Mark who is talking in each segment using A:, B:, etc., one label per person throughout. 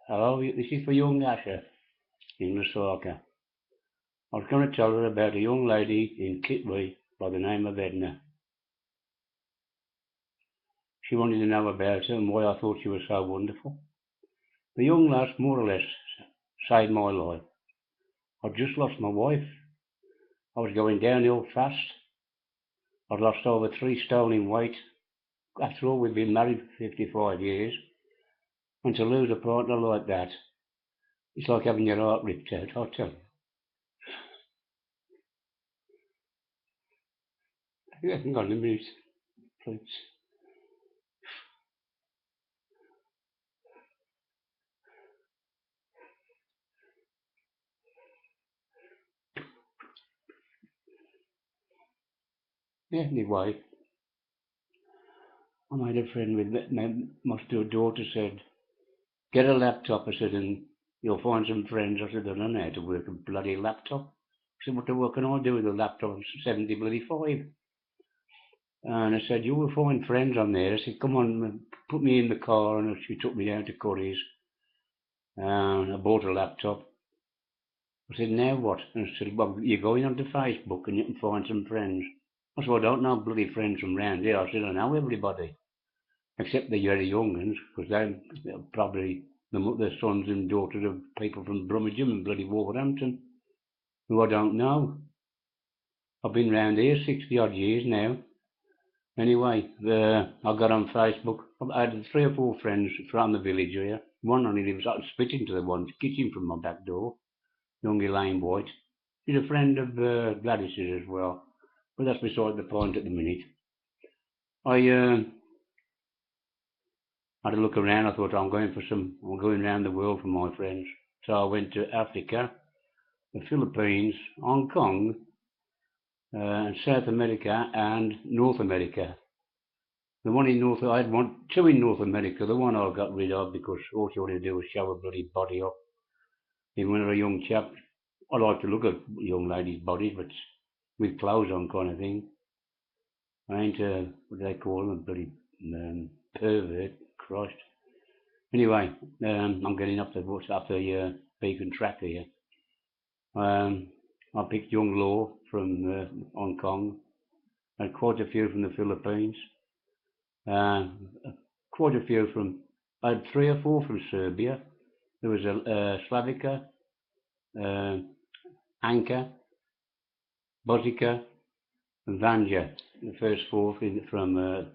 A: Hello, this is for young Asher in Lusaka. I was going to tell her about a young lady in Kitwe by the name of Ednah. She wanted to know about her and why I thought she was so wonderful. The young lass more or less saved my life. I'd just lost my wife. I was going downhill fast. I'd lost over 3 stone in weight. After all, we'd been married for 55 years. And to lose a partner like that, it's like having your heart ripped out, I'll tell you. Hang on a minute, please. Anyway, I made a friend with my daughter said, get a laptop, I said, and you'll find some friends. I said, I don't know how to work a bloody laptop. I said, what the work can I do with a laptop? I'm 70 bloody 5. And I said, you will find friends on there. I said, come on, put me in the car. And she took me down to Curry's. And I bought a laptop. I said, now what? And I said, well, you're going onto Facebook and you can find some friends. I said, well, I don't know bloody friends from round here. I said, I know everybody. Except the very young ones, because they're probably the sons and daughters of people from Brummagem and bloody Wolverhampton, who I don't know. I've been round here 60 odd years now. Anyway, I got on Facebook. I had 3 or 4 friends from the village here. One only lives out spitting to the one's kitchen from my back door, young Elaine White. She's a friend of Gladys's as well, but that's beside the point at the minute. I had a look around. I thought I'm going around the world for my friends. So I went to Africa, the Philippines, Hong Kong, and South America and North America. The one in North, I had 2 in North America. The one I got rid of because all she wanted to do was show her bloody body off. Even when I was a young chap, I like to look at young ladies' bodies, but with clothes on kind of thing. I ain't, what do they call them, a bloody pervert, Christ. Anyway, I'm getting up the beacon track here. I picked young Law from Hong Kong, and quite a few from the Philippines. Quite a few I had 3 or 4 from Serbia. There was a Slavica, Anka, Bosica, and Vanja, the first 4 from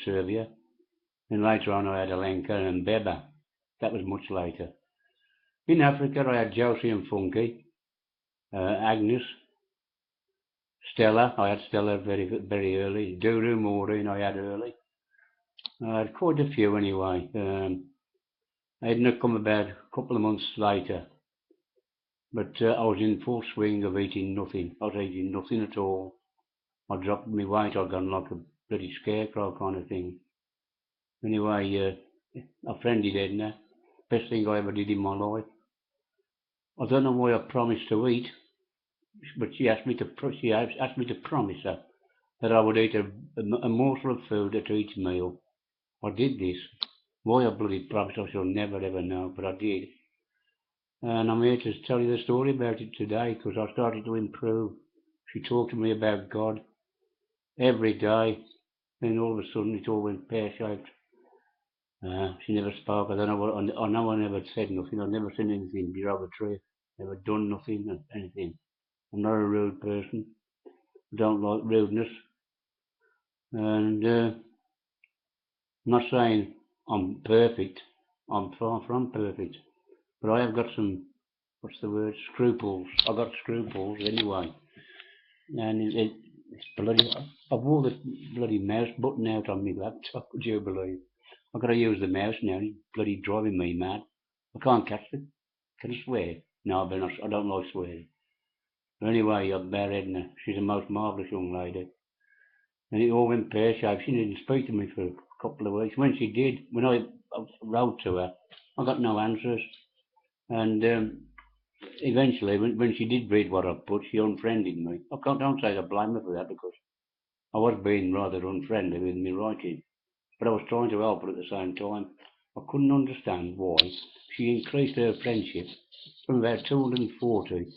A: Serbia. Then later on I had Alenka and Beba. That was much later. In Africa I had Josie and Funky, Agnes, Stella. I had Stella very, very early. Duru, Maureen I had early. I had quite a few anyway. Ednah come about a couple of months later. But I was in full swing of eating nothing. I was eating nothing at all. I dropped my weight. I'd gone like a bloody scarecrow kind of thing. Anyway, I friended Ednah. Best thing I ever did in my life. I don't know why I promised to eat, but she asked me to promise her that I would eat a morsel of food at each meal. I did this. Why I bloody promised I shall never ever know, but I did. And I'm here to tell you the story about it today because I started to improve. She talked to me about God every day. Then all of a sudden it all went pear-shaped. She never spoke. I don't know what. I know I never said nothing. I've never said anything derogatory. Never done nothing, anything. I'm not a rude person. I don't like rudeness. And I'm not saying I'm perfect. I'm far from perfect. But I have got some, what's the word, scruples. I've got scruples anyway. And it's bloody, I've wore the bloody mouse button out on my laptop, would you believe? I've got to use the mouse now, it's bloody driving me mad. I can't catch it. Can I swear? No, I don't like swearing. But anyway, about Ednah. She's a most marvellous young lady. And it all went pear-shaped. She didn't speak to me for a couple of weeks. When she did, when I wrote to her, I got no answers. And eventually, when she did read what I put, she unfriended me. Don't say I blame her for that because I was being rather unfriendly with me writing. But I was trying to help her at the same time. I couldn't understand why she increased her friendship from about 240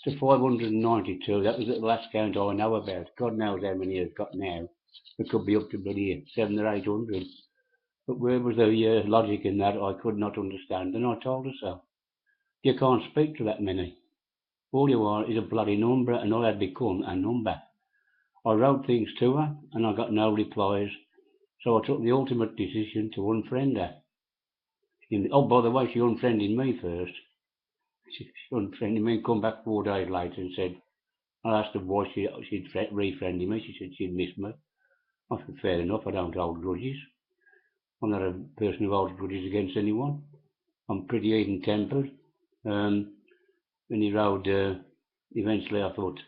A: to 592. That was at the last count I know about. God knows how many it's got now. It could be up to bloody 700 or 800. But where was the logic in that? I could not understand, and I told her so. You can't speak to that many. All you are is a bloody number, and I had become a number. I wrote things to her, and I got no replies, so I took the ultimate decision to unfriend her. Oh, by the way, she unfriended me first. She unfriended me and come back 4 days later and said, I asked her why she'd refriended me. She said she'd missed me. I said, fair enough, I don't hold grudges. I'm not a person who holds grudges against anyone. I'm pretty even-tempered. When he rode, eventually I thought,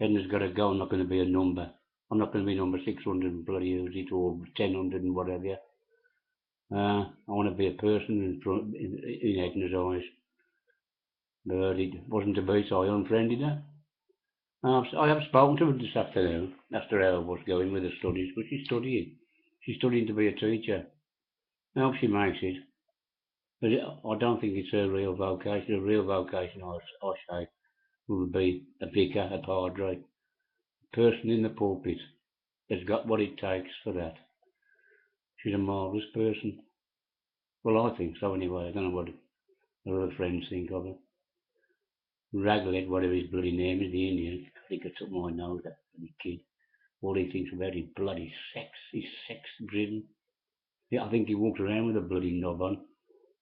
A: Ednah's got to go, I'm not going to be a number. I'm not going to be number 600 and bloody use it, or 1000 and whatever. I want to be a person in Ednah's eyes. But it wasn't to be, so I unfriended her. I have spoken to her this afternoon, after how I was going with her studies, but she's studying. She's studying to be a teacher. I hope she makes it. But I don't think it's her real vocation. Her real vocation, I say, would be a vicar, a padre, a person in the pulpit that's got what it takes for that. She's a marvellous person. Well, I think so anyway. I don't know what her other friends think of her. Raglet, whatever his bloody name is, the Indian, he gets up my nose, that bloody kid. All he thinks about is bloody sex. He's sex-driven. Yeah, I think he walks around with a bloody knob on,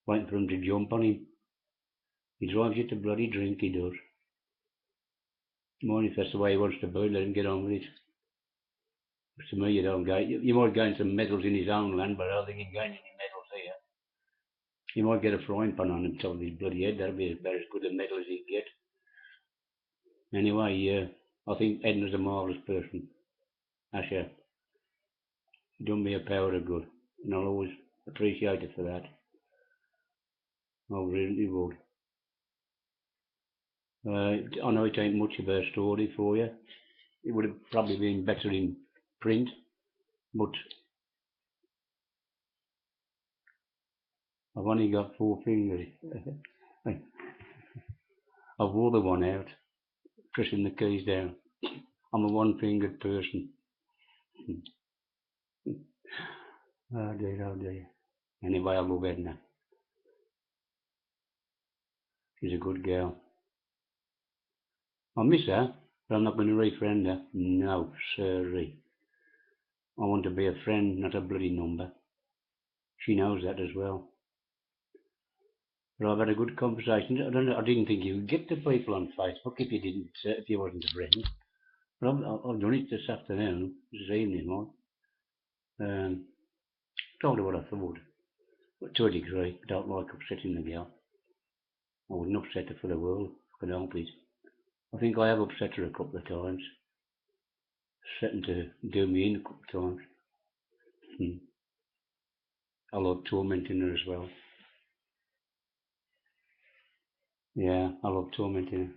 A: waiting for him to jump on him. He drives you to bloody drink, he does. Mind if that's the way he wants to be, let him get on with it. But to me, you don't get. You might gain some medals in his own land, but I don't think he'd gain any medals here. You might get a frying pan on him top of his bloody head. That'd be about as good a medal as he'd get. Anyway, I think Ednah's a marvellous person. Asher, she done me a power of good, and I'll always appreciate her for that. I really would. I know it ain't much of a story for you. It would have probably been better in print, but I've only got 4 fingers. I wore the one out, pressing the keys down. I'm a one-fingered person. Oh dear, oh dear. Anyway, I love Ednah. She's a good girl. I miss her, but I'm not going to refriend her. No, sirree. I want to be a friend, not a bloody number. She knows that as well. But I've had a good conversation. I didn't think you would get to people on Facebook if you didn't, if you wasn't a friend. But I've done it this afternoon, this evening, told her what I thought. But to a degree, I don't like upsetting the girl. I wouldn't upset her for the world, if I could help it. I think I have upset her a couple of times. Threatened to do me in a couple of times. I love tormenting her as well. Yeah, I love tormenting her.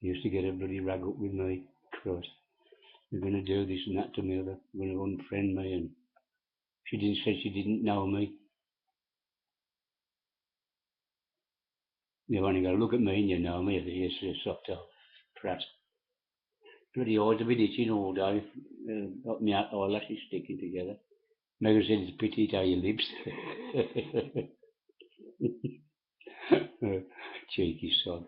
A: Used to get a bloody rag up with me. Christ, you're going to do this and that to me, you're going to unfriend me, and said she didn't know me. You've only got to look at me and you know me. Yes, soft old prat. Bloody eyes have been itching all day. Got my eyelashes sticking together. Maybe it's a pity to your lips. Cheeky sod.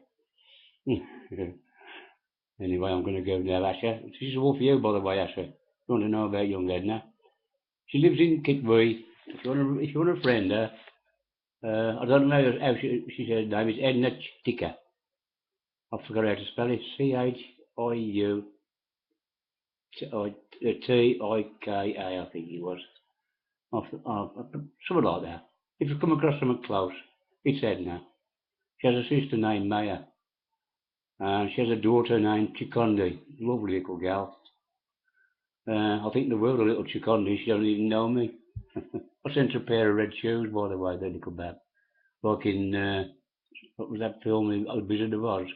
A: Anyway, I'm going to go now, Asher. This is all for you, by the way, Asher. You want to know about young Ednah? She lives in Kitbury. If you want to friend her, I don't know how she said her name. It's Ednah Ticker. I forgot how to spell it. Chiutika, I think it was. Something like that. If you come across something close, it's Ednah. She has a sister named Maya. She has a daughter named Chikondi. Lovely little girl. I think the world of little Chikondi. She doesn't even know me. I sent her a pair of red shoes, by the way, the little bad. Like in, what was that film, Wizard of Oz?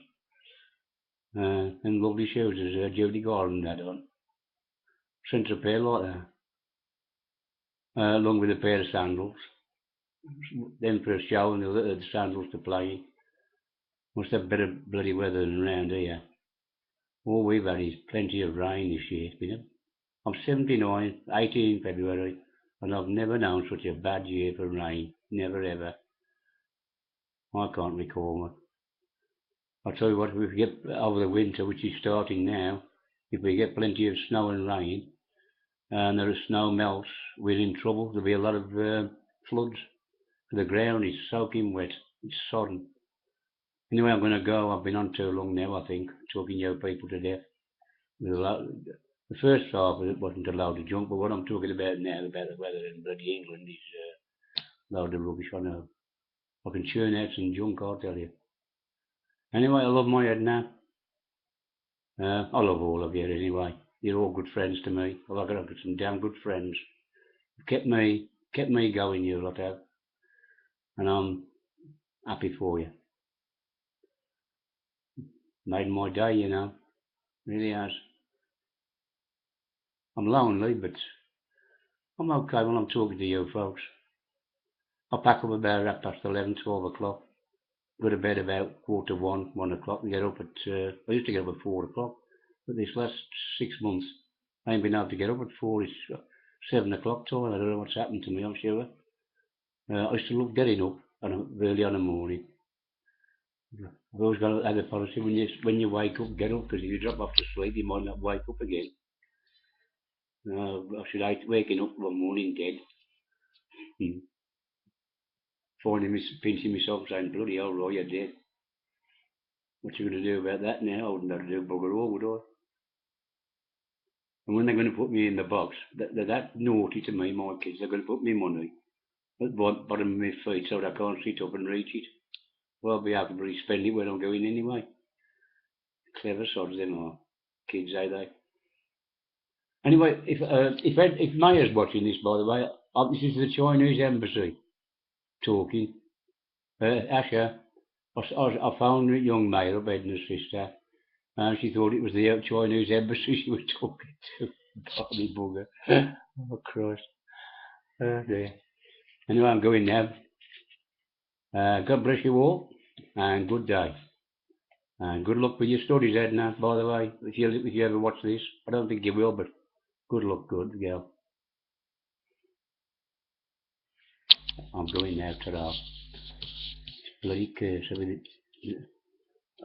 A: And lovely shoes as Judy Garland had on. Sent her a pair like that. Along with a pair of sandals. Then for a show and the sandals to play. Must have better bloody weather than round here. All we've had is plenty of rain this year, you know. I'm 79, 18 February, and I've never known such a bad year for rain. Never ever. I can't recall one. I'll tell you what, if we get over the winter, which is starting now, if we get plenty of snow and rain, and the snow melts, we're in trouble. There'll be a lot of floods. The ground is soaking wet. It's sodden. Anyway, I'm going to go. I've been on too long now, I think, talking you people to death. The first half of it wasn't a load of junk, but what I'm talking about now, about the weather in bloody England, is a load of rubbish. I know. I can churn out some junk, I'll tell you. Anyway, I love my Ednah. I love all of you anyway. You're all good friends to me. I've got some damn good friends. Kept me going, you lot have. And I'm happy for you. Made my day, you know. Really has. I'm lonely, but I'm okay when I'm talking to you folks. I pack up about 11:30, 12 o'clock. Go to bed about 1:45, 1 o'clock, and get up at, I used to get up at 4 o'clock, but this last 6 months, I ain't been able to get up at 4, it's 7 o'clock time. I don't know what's happened to me, I'm sure. I used to love getting up early on in the morning. I've always got to have a policy, when you wake up, get up, because if you drop off to sleep, you might not wake up again. I should hate waking up one morning dead. Pinching myself saying, bloody hell, Roy, you're dead. What you going to do about that now? I wouldn't have to do bugger all, would I? And when they're going to put me in the box, they're that naughty to me, my kids. They're going to put me money at the bottom of my feet so that I can't sit up and reach it. Well, I'll be able to spend it when I'm going anyway. Clever sods, them are. Kids, they? Anyway, if Maya's watching this, by the way, this is the Chinese embassy talking. Asha, I found a young Maya up, Ednah's sister, and she thought it was the Chinese embassy she was talking to. Bloody bugger. Oh, Christ. Dear. Anyway, I'm going now. God bless you all, and good day. And good luck with your studies, Ednah, by the way, if you ever watch this. I don't think you will, but good luck, good girl. I'm going now, ta-ra. Bloody curse, I'm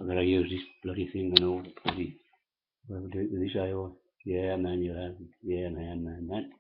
A: going to use this bloody thing and all, bloody, whatever do it with this, I Yeah, man, you have. Yeah, man.